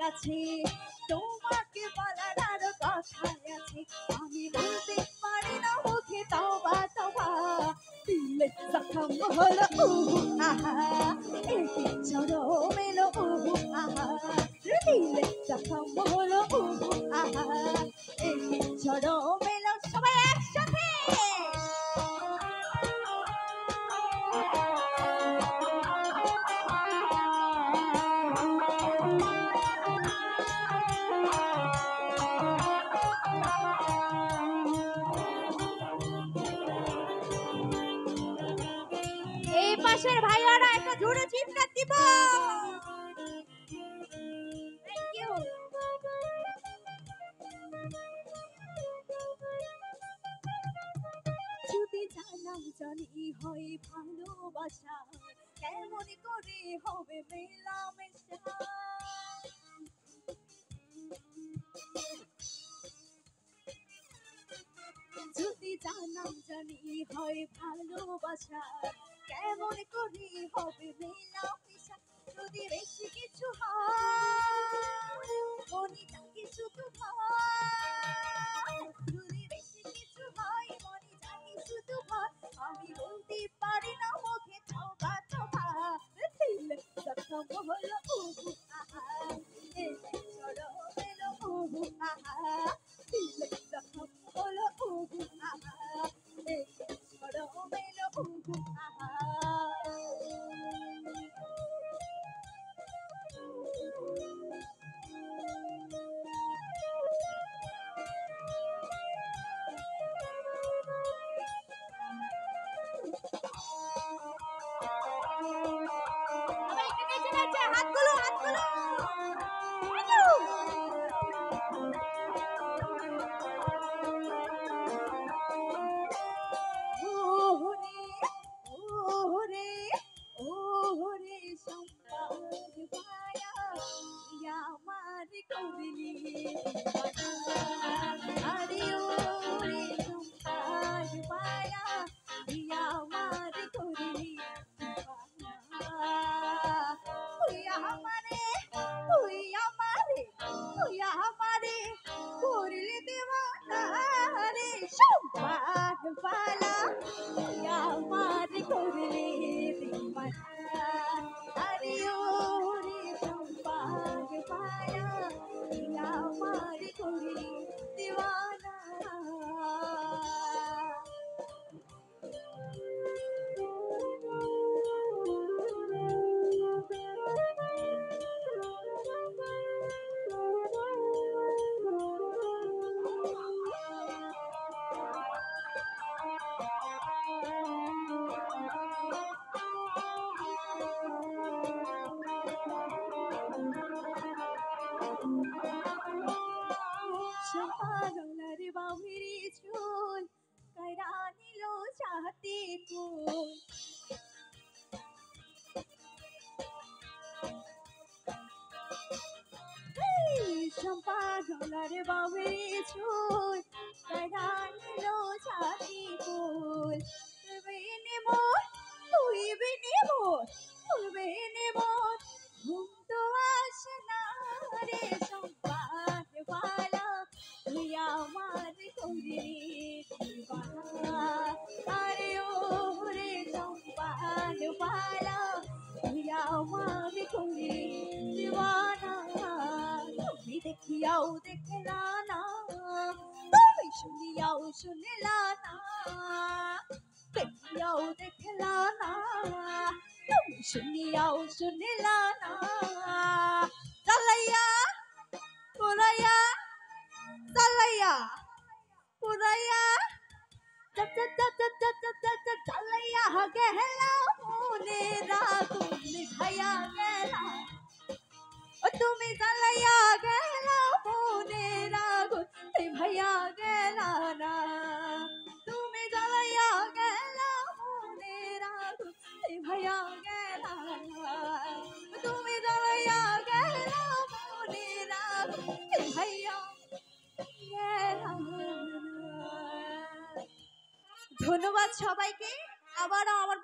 কাছে তোমাকে বলার আরো কথা আছে আমি বলতে পারি না মুখে তওবা তওবা দিলে জখম হলো আহা একি চরম এলো আহা দিলে জখম হলো আহা একি চরম এলো সবাই একসাথে এই পাশের ভাইয়ারা একটা জোরে চিৎকার দিব থ্যাংক ইউ যদি জানাম জানি হয় ভালোবাসা কেমন করে হবে মেলামেশা যদি জানাম জানি হয় ভালোবাসা কেমন করে হবে মেলামেশা যদি বেশি কিছু হয় মনিটা কিছু তো ভয় যদি বেশি কিছু হয় মনিটা কিছু তো ভয় আমি বলতে পারি না মুখে তওবা তওবা দিলে জখম হলো আহা একি চরম এলো আহা দিলে জখম হলো আহা একি চরম এলো আহা সবাই একটু নিচে নিচে হাতগুলো ওরে ওরে সম্পাদ পায়া আমার করিলি আরে ওরে সম্পাদ পায়া আমার করিলি তুই আমারে করলি দিওয়ানা রে সম্পাদ পালা আমার করলি দিওয়ানা আরে ওরে সম্পাদ পায়া আমার করলি দিওয়ানা পাগলার বাহিরে চুল কায়রা নিল চাহতে কুল পাগলার বাহিরে চুল কায়রা নিল চাহতে কুল তুই বিনে মোর ঘুম তো আসে না রে সম্পাদ পালা তুই আমার করলি দিওয়ানা আরে ওরে সম্পাদ পালা তুই আমার করলি দিওয়ানা তুমি দেখিয়াও দেখলা না তুমি শুনিয়াও শুনলা না দেখিয়াও দেখলা না তুমি শুনিয়াও শুনলা না চালাইয়া পুরাইয়া চালাইয়া গেলা মনে রাগুন খাইয়া গেলা তুমি চালাইয়া গেলা মনে রাগুন ভাইয়া গেলা না তুমি চালাইয়া গেলা মনে রাগুন ভাইয়া গেলা না তুমি চালাইয়া গেলা মনে রাগুন ভাইয়া গেলা। ধন্যবাদ সবাইকে। আবারও আমার